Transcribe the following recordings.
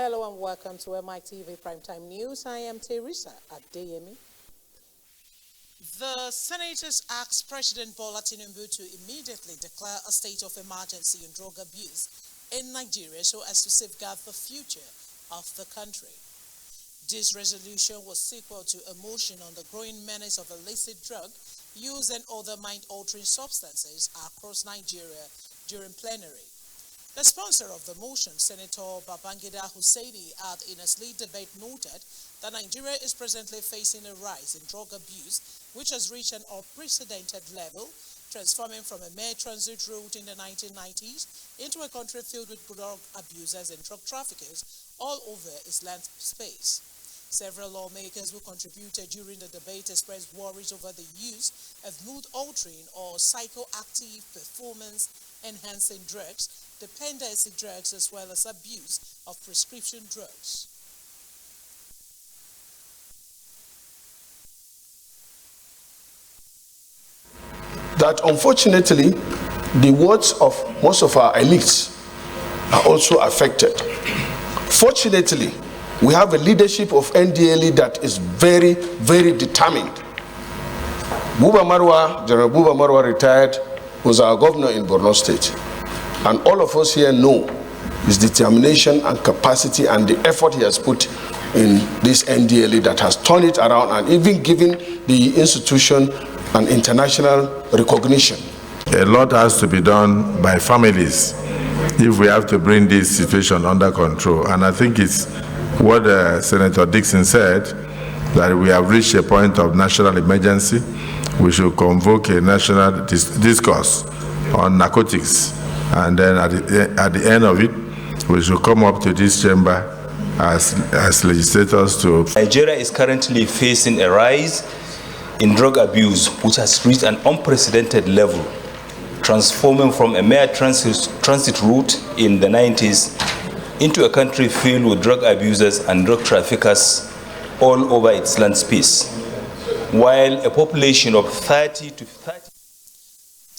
Hello and welcome to MITV Primetime News. I am Teresa Adeyemi. The senators asked President Bola Tinubu to immediately declare a state of emergency on drug abuse in Nigeria so as to safeguard the future of the country. This resolution was sequel to a motion on the growing menace of illicit drug use and other mind-altering substances across Nigeria during plenary. The sponsor of the motion, Senator Babangida Hussaini, in a slate debate noted that Nigeria is presently facing a rise in drug abuse, which has reached an unprecedented level, transforming from a mere transit route in the 1990s into a country filled with drug abusers and drug traffickers all over its land space. Several lawmakers who contributed during the debate expressed worries over the use of mood-altering or psychoactive performance-enhancing drugs, dependency drugs, as well as abuse of prescription drugs. That unfortunately, the words of most of our elites are also affected. Fortunately, we have a leadership of NDLE that is very, very determined. Buba Marwa, General Buba Marwa retired, was our governor in Borno State. And all of us here know his determination and capacity and the effort he has put in this NDLE that has turned it around and even given the institution an international recognition. A lot has to be done by families if we have to bring this situation under control. And I think it's what Senator Dixon said, that we have reached a point of national emergency. We should convoke a national discourse on narcotics. And then at the end of it, we should come up to this chamber as legislators to... Nigeria is currently facing a rise in drug abuse, which has reached an unprecedented level, transforming from a mere transit route in the 90s into a country filled with drug abusers and drug traffickers all over its land space, while a population of 30 to 30.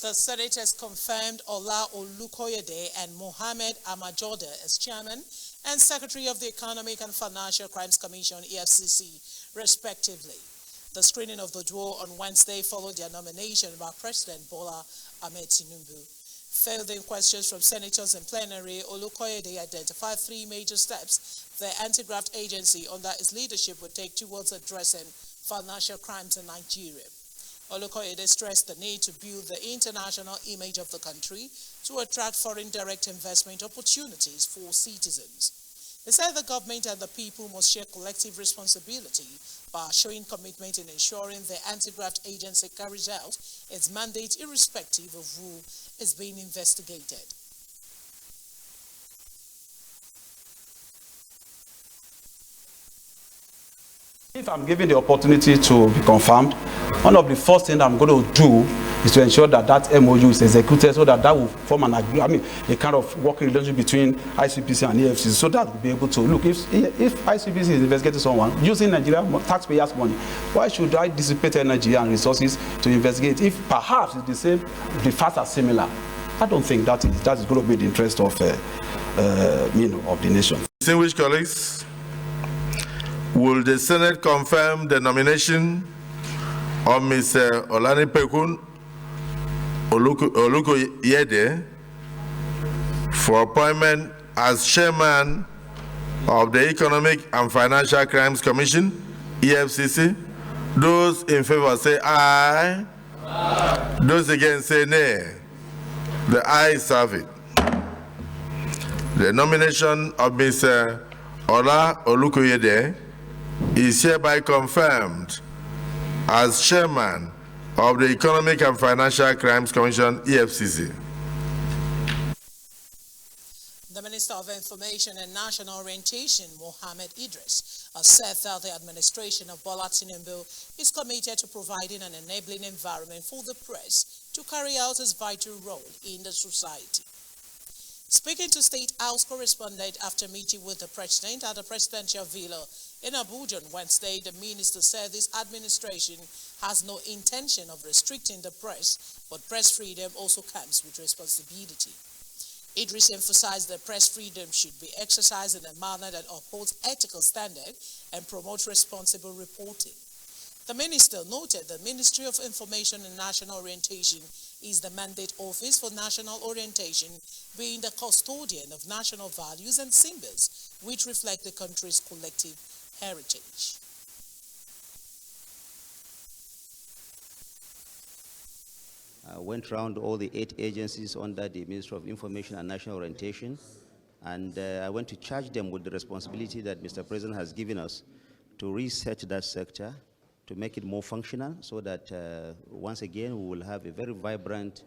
The senators confirmed Ola Olukoyede and Mohammed Amajode as chairman and secretary of the Economic and Financial Crimes Commission, EFCC, respectively. The screening of the duo on Wednesday followed their nomination by President Bola Ahmed Tinubu. Fielding questions from senators in plenary, Olukoyede identified three major steps the anti-graft agency under his leadership would take towards addressing financial crimes in Nigeria. Olukoyede stressed the need to build the international image of the country to attract foreign direct investment opportunities for citizens. He said the government and the people must share collective responsibility by showing commitment in ensuring the anti-graft agency carries out its mandate irrespective of who is being investigated. If I'm given the opportunity to be confirmed, one of the first things I'm going to do is to ensure that that MOU is executed so that will form a kind of working relationship between ICPC and EFCC, so that we'll be able to look, if ICPC is investigating someone using Nigeria taxpayers' money, why should I dissipate energy and resources to investigate if perhaps it's the same, the facts are similar? I don't think that is going to be the interest of of the nation. Distinguished colleagues, will the Senate confirm the nomination of Mr. Olanipekun Olukoyede for appointment as chairman of the Economic and Financial Crimes Commission, EFCC? Those in favor say aye. Aye. Those against say nay. The ayes have it. The nomination of Mr. Ola Olukoyede is hereby confirmed as chairman of the Economic and Financial Crimes Commission, EFCC. The Minister of Information and National Orientation, Mohammed Idris, has said that the administration of Bola Tinubu is committed to providing an enabling environment for the press to carry out its vital role in the society. Speaking to State House correspondent after meeting with the President at the Presidential Villa in Abuja on Wednesday, the minister said this administration has no intention of restricting the press, but press freedom also comes with responsibility. Idris emphasized that press freedom should be exercised in a manner that upholds ethical standard and promotes responsible reporting. The minister noted the Ministry of Information and National Orientation is the mandate office for national orientation, being the custodian of national values and symbols, which reflect the country's collective heritage. I went around all the 8 agencies under the Ministry of Information and National Orientation, and I went to charge them with the responsibility that Mr. President has given us to reset that sector, to make it more functional, so that once again we will have a very vibrant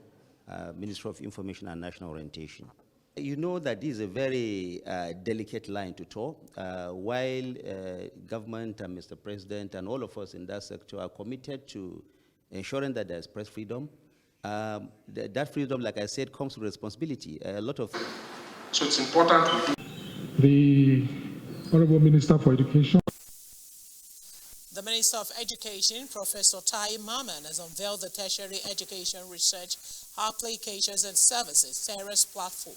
Ministry of Information and National Orientation. You know that this is a very delicate line to toe. While government and Mr. President and all of us in that sector are committed to ensuring that there's press freedom, that freedom, like I said, comes with responsibility. A lot of. So it's important. The Honorable Minister for Education. The Minister of Education, Professor Tai Maman, has unveiled the Tertiary Education Research Applications and Services TERRAS platform.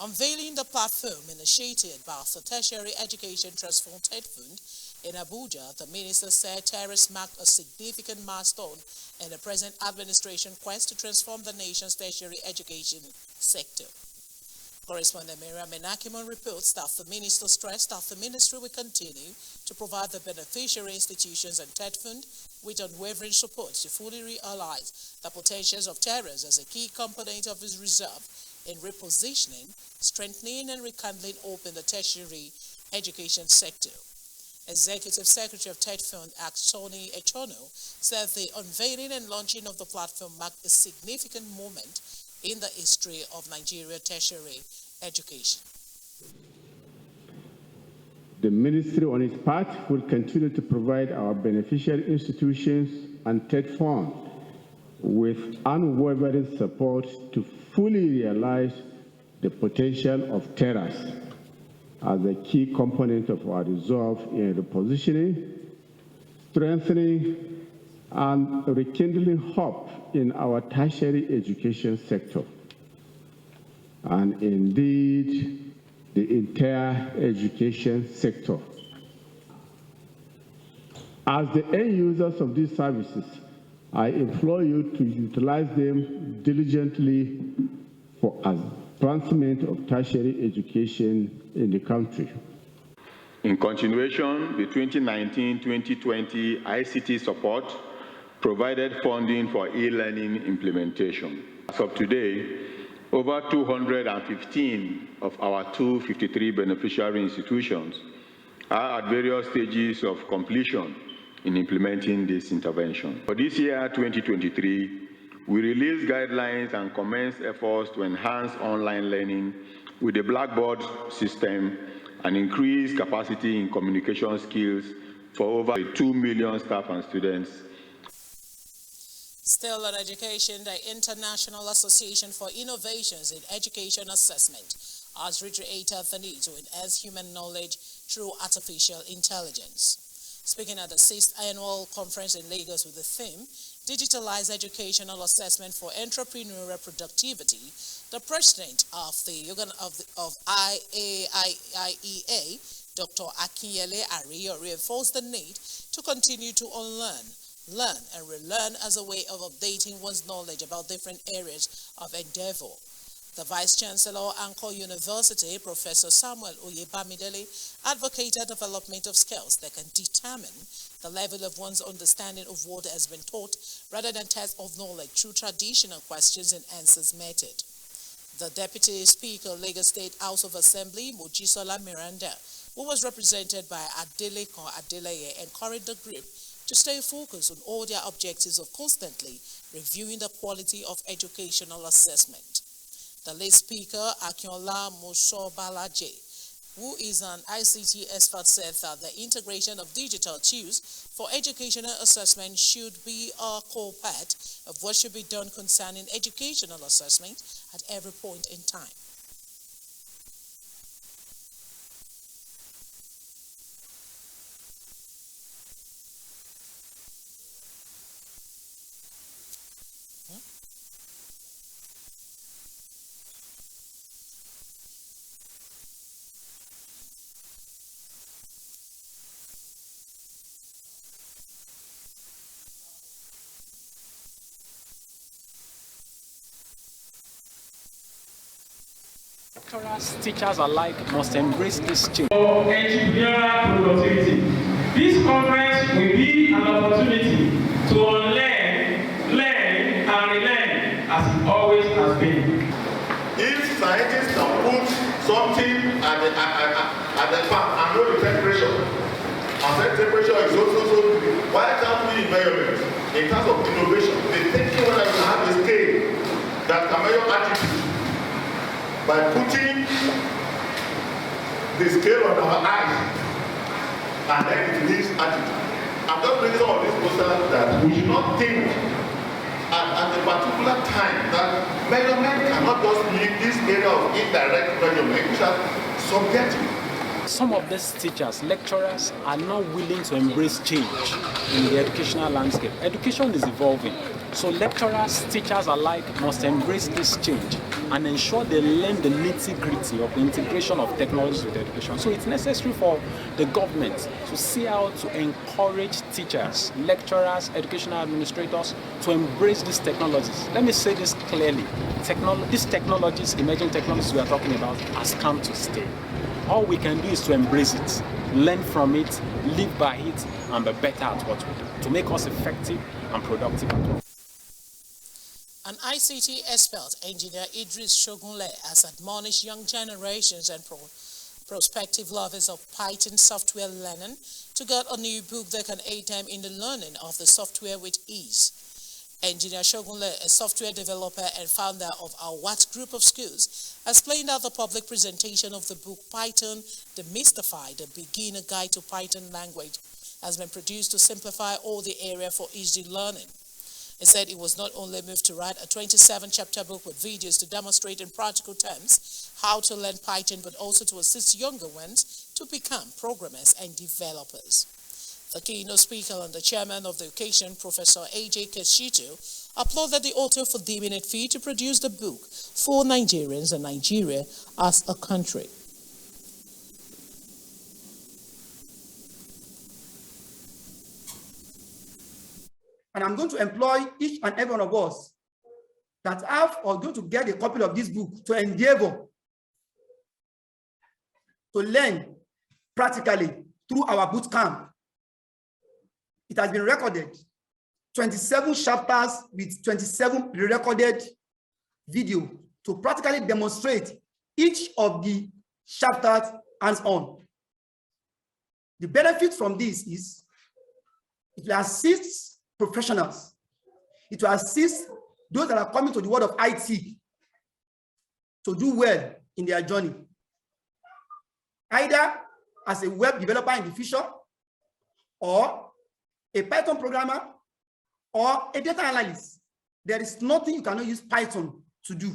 Unveiling the platform initiated by the Tertiary Education Trust Fund Fund in Abuja, the minister said TERRAS marked a significant milestone in the present administration quest to transform the nation's tertiary education sector. Correspondent Miriam Menakimon reports that the minister stressed that the ministry will continue to provide the beneficiary institutions and TED Fund with unwavering support to fully realize the potentials of TERRAS as a key component of its reserve in repositioning, strengthening, and rekindling hope in the tertiary education sector. Executive Secretary of TED Fund, Tony Echono, said the unveiling and launching of the platform marked a significant moment in the history of Nigeria tertiary education. The ministry on its part will continue to provide our beneficiary institutions and TED Fund with unwavering support to fully realize the potential of TERRAS as a key component of our resolve in repositioning, strengthening, and rekindling hope in our tertiary education sector, and indeed the entire education sector. As the end users of these services, I implore you to utilize them diligently for advancement of tertiary education in the country. In continuation, the 2019-2020 ICT support provided funding for e-learning implementation. As of today, over 215 of our 253 beneficiary institutions are at various stages of completion in implementing this intervention. For this year, 2023, we released guidelines and commenced efforts to enhance online learning with the Blackboard system and increase capacity in communication skills for over 2 million staff and students. Still on education, the International Association for Innovations in Education Assessment has reiterated the need to enhance human knowledge through artificial intelligence. Speaking at the 6th Annual Conference in Lagos with the theme, Digitalized Educational Assessment for Entrepreneurial Productivity, the president of IAIEA, Dr. Akinyele Ariyo, reinforced the need to continue to unlearn, learn, and relearn as a way of updating one's knowledge about different areas of endeavor. The Vice-Chancellor, Anchor University, Professor Samuel Oyebamidele, advocated development of skills that can determine the level of one's understanding of what has been taught rather than test of knowledge through traditional questions and answers method. The Deputy Speaker, Lagos State House of Assembly, Mojisola Miranda, who was represented by Adeleko Adeleye, encouraged the group to stay focused on all their objectives of constantly reviewing the quality of educational assessment. The late Speaker, Akinola Mosobalaje, who is an ICT expert, said that the integration of digital tools for educational assessment should be a core part of what should be done concerning educational assessment at every point in time. Lecturers, teachers alike must embrace this change. For entrepreneurial productivity, this conference will be an opportunity to unlearn, learn, and relearn as it always has been. If scientists can put something at the farm and know the temperature, and that temperature is so, why can't we environment in terms of innovation? The thinking whether you have a scale that can measure attitude by putting the scale on our eyes, and then it leaves attitude. I'm just bringing some of these posters that we should not think at a particular time that measurement cannot just leave this area of indirect measurement, which are subjective. Some of these teachers, lecturers, are not willing to embrace change in the educational landscape. Education is evolving, so lecturers, teachers alike must embrace this change and ensure they learn the nitty-gritty of the integration of technology with education. So it's necessary for the government to see how to encourage teachers, lecturers, educational administrators to embrace these technologies. Let me say this clearly. These technologies, emerging technologies we are talking about, has come to stay. All we can do is to embrace it, learn from it, live by it, and be better at what we do to make us effective and productive at work. An ICT expert, engineer Idris Shogunle, has admonished young generations and prospective lovers of Python software learning to get a new book that can aid them in the learning of the software with ease. Engineer Shogunle, a software developer and founder of our Watt Group of Schools, explained at the public presentation of the book Python, Demystified, a beginner guide to Python language, has been produced to simplify all the area for easy learning. He said he was not only moved to write a 27-chapter book with videos to demonstrate in practical terms how to learn Python, but also to assist younger ones to become programmers and developers. The keynote speaker and the chairman of the occasion, Professor A.J. Keshitu, applauded the author for deeming it fit to produce the book for Nigerians and Nigeria as a country. And I'm going to employ each and every one of us that have or going to get a copy of this book to endeavor to learn practically through our boot camp. It has been recorded, 27 chapters with 27 re-recorded video to practically demonstrate each of the chapters hands-on. The benefit from this is it will assist professionals. It will assist those that are coming to the world of IT to do well in their journey, either as a web developer in the future, or a Python programmer, or a data analyst. There is nothing you cannot use Python to do.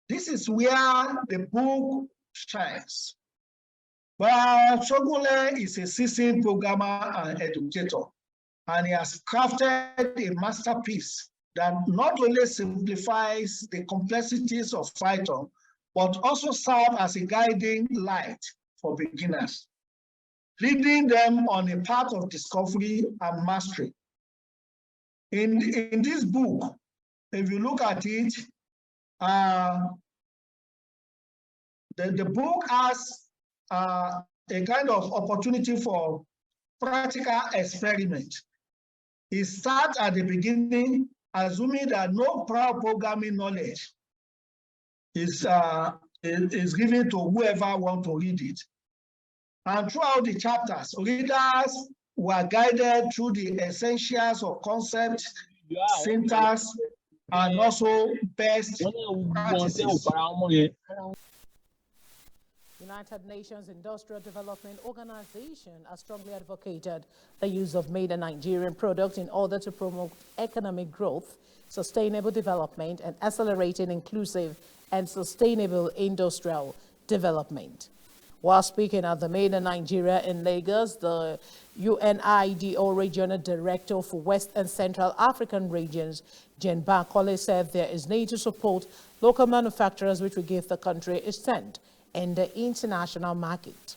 This is where the book shines. Well, Shogunle is a seasoned programmer and educator, and he has crafted a masterpiece that not only simplifies the complexities of Python, but also serves as a guiding light for beginners, leading them on a path of discovery and mastery. In this book, if you look at it, the book has a kind of opportunity for practical experiment. It starts at the beginning, assuming that no prior programming knowledge is given to whoever wants to read it. And throughout the chapters, readers were guided through the essentials of concept, syntax, and also best practices. United Nations Industrial Development Organization has strongly advocated the use of made in Nigerian products in order to promote economic growth, sustainable development, and accelerating inclusive and sustainable industrial development. While speaking at the Made in Nigeria in Lagos, the UNIDO Regional Director for West and Central African Regions, Jen Bakole, said there is need to support local manufacturers, which will give the country a stand in the international market.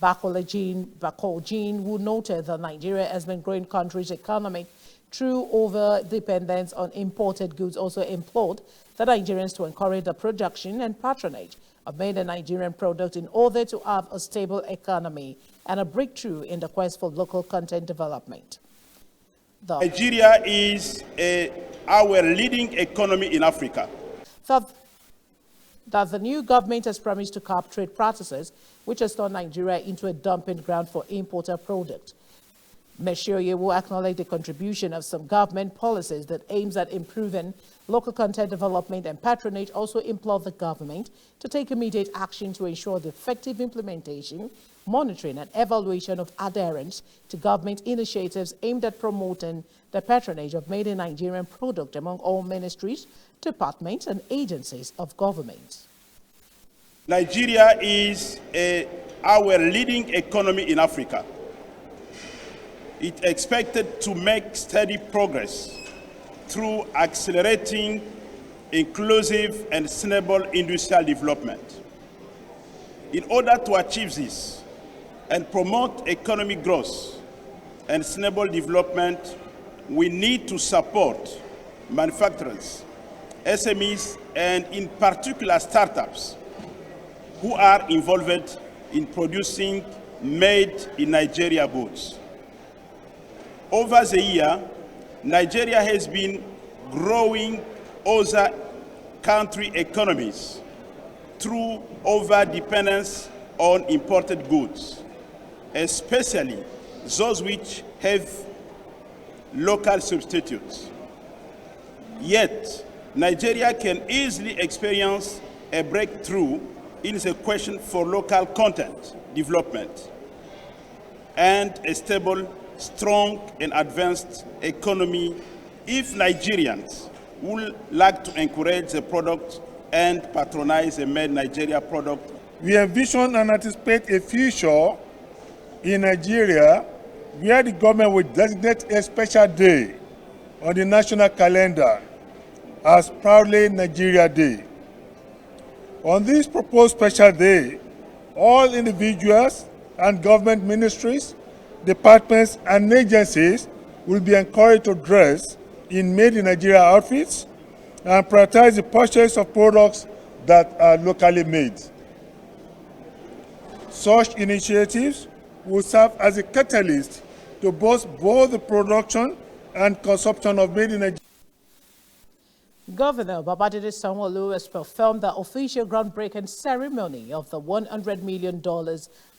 Bakole Jean, who noted that Nigeria has been growing country's economic through over-dependence on imported goods, also implored the Nigerians to encourage the production and patronage of made-in-Nigerian product in order to have a stable economy and a breakthrough in the quest for local content development. Nigeria is our leading economy in Africa. That the new government has promised to curb trade practices, which has turned Nigeria into a dumping ground for imported product. Meshoye will acknowledge the contribution of some government policies that aims at improving local content development and patronage. Also implored the government to take immediate action to ensure the effective implementation, monitoring and evaluation of adherence to government initiatives aimed at promoting the patronage of made-in-Nigerian product among all ministries, departments and agencies of government. Nigeria is our leading economy in Africa. It expected to make steady progress through accelerating inclusive and sustainable industrial development. In order to achieve this and promote economic growth and sustainable development, we need to support manufacturers, SMEs, and in particular startups who are involved in producing made-in-Nigeria goods. Over the year, Nigeria has been growing other country economies through over-dependence on imported goods, especially those which have local substitutes. Yet, Nigeria can easily experience a breakthrough in the question for local content development and a stable, strong and advanced economy if Nigerians would like to encourage the product and patronize the made Nigeria product. We envision and anticipate a future in Nigeria where the government will designate a special day on the national calendar as Proudly Nigeria Day. On this proposed special day, all individuals and government ministries, departments and agencies will be encouraged to dress in made-in-Nigeria outfits and prioritize the purchase of products that are locally made. Such initiatives will serve as a catalyst to boost both the production and consumption of made-in-Nigeria. Governor Babajide Sanwo-Olu has performed the official groundbreaking ceremony of the $100 million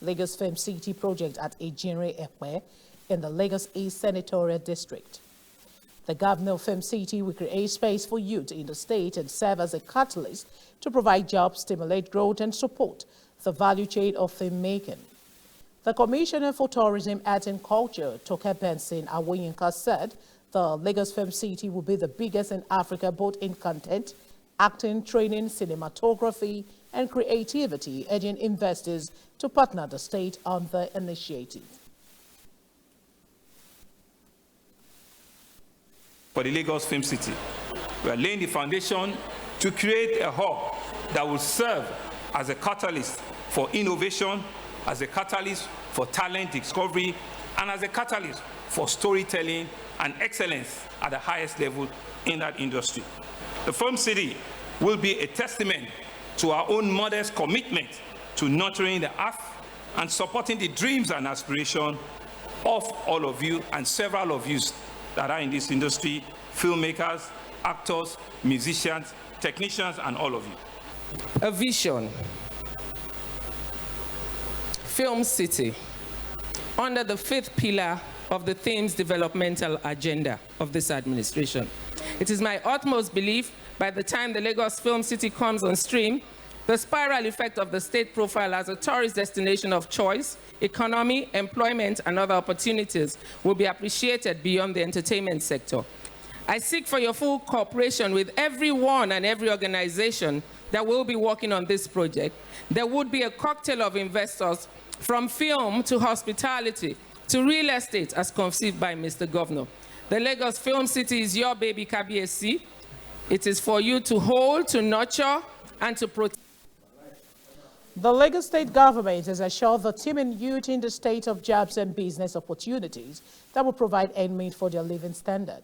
Lagos Film City project at Ejinre Ekpe in the Lagos East Senatorial District. The Governor of Film City will create space for youth in the state and serve as a catalyst to provide jobs, stimulate growth and support the value chain of filmmaking. The Commissioner for Tourism, Arts and Culture, Toke Benson Awoyinka, said the Lagos Film City will be the biggest in Africa, both in content, acting, training, cinematography, and creativity, urging investors to partner the state on the initiative. For the Lagos Film City, we are laying the foundation to create a hub that will serve as a catalyst for innovation, as a catalyst for talent discovery, and as a catalyst for storytelling and excellence at the highest level in that industry. The Film City will be a testament to our own modest commitment to nurturing the earth and supporting the dreams and aspirations of all of you and several of you that are in this industry, filmmakers, actors, musicians, technicians, and all of you. A vision. Film City, under the fifth pillar of the theme's developmental agenda of this administration. It is my utmost belief by the time the Lagos Film City comes on stream, the spiral effect of the state profile as a tourist destination of choice, economy, employment, and other opportunities will be appreciated beyond the entertainment sector. I seek for your full cooperation with everyone and every organization that will be working on this project. There would be a cocktail of investors from film to hospitality to real estate as conceived by Mr. Governor. The Lagos Film City is your baby, Kabiyesi. It is for you to hold, to nurture, and to protect. The Lagos State government has assured the teeming youth in the state of jobs and business opportunities that will provide end meet for their living standard.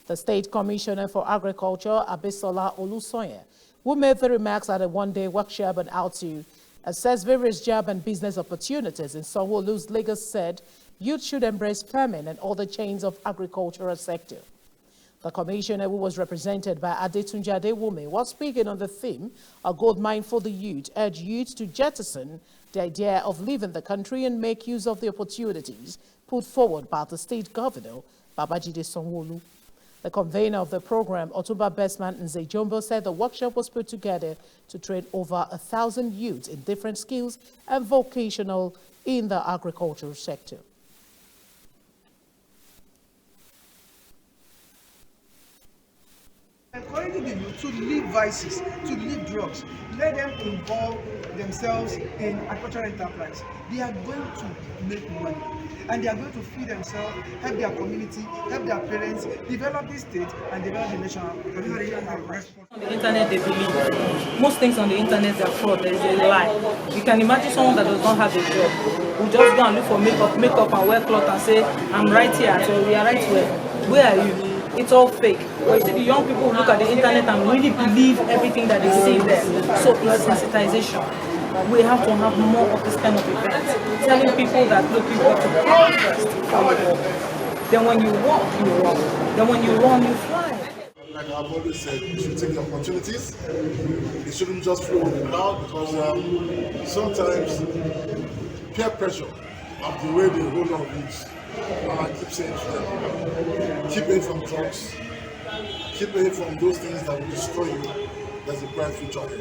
The State Commissioner for Agriculture, Abisola Olusoye, who made the remarks at a one-day workshop on how to assess various job and business opportunities in Sanwo-Olu's Lagos, said youth should embrace farming and other chains of agricultural sector. The commissioner, who was represented by Adetunji Adewumi, was speaking on the theme, A Gold Mine for the Youth, urged youth to jettison the idea of leaving the country and make use of the opportunities put forward by the state governor, Babajide Sanwo-Olu. The convener of the program, Otumba Bestman Nze Jumbo, said the workshop was put together to train over 1,000 youths in different skills and vocational in the agricultural sector. Encouraging the youth to leave vices, to leave drugs, let them involve themselves in agricultural enterprise. They are going to make money and they are going to feed themselves, help their community, help their parents, develop the state and develop the nation. On the internet, they believe. Most things on the internet are fraud, there is a lie. You can imagine someone that does not have a job will just go and look for makeup and wear clothes and say, I'm right here, so we are right where are you? It's all fake. But you see the young people who look at the internet and really believe everything that they see there. So it's sensitization. We have to have more of this kind of events. Telling people that, look, you've got to pay first before you walk. Then when you walk, you run. Then when you run, you fly. Like I've always said, you should take the opportunities. It shouldn't just flow with the crowd because sometimes peer pressure of the way they hold on things. And I keep saying to them, keep away from drugs, keep away from those things that will destroy you. There's a bright future ahead.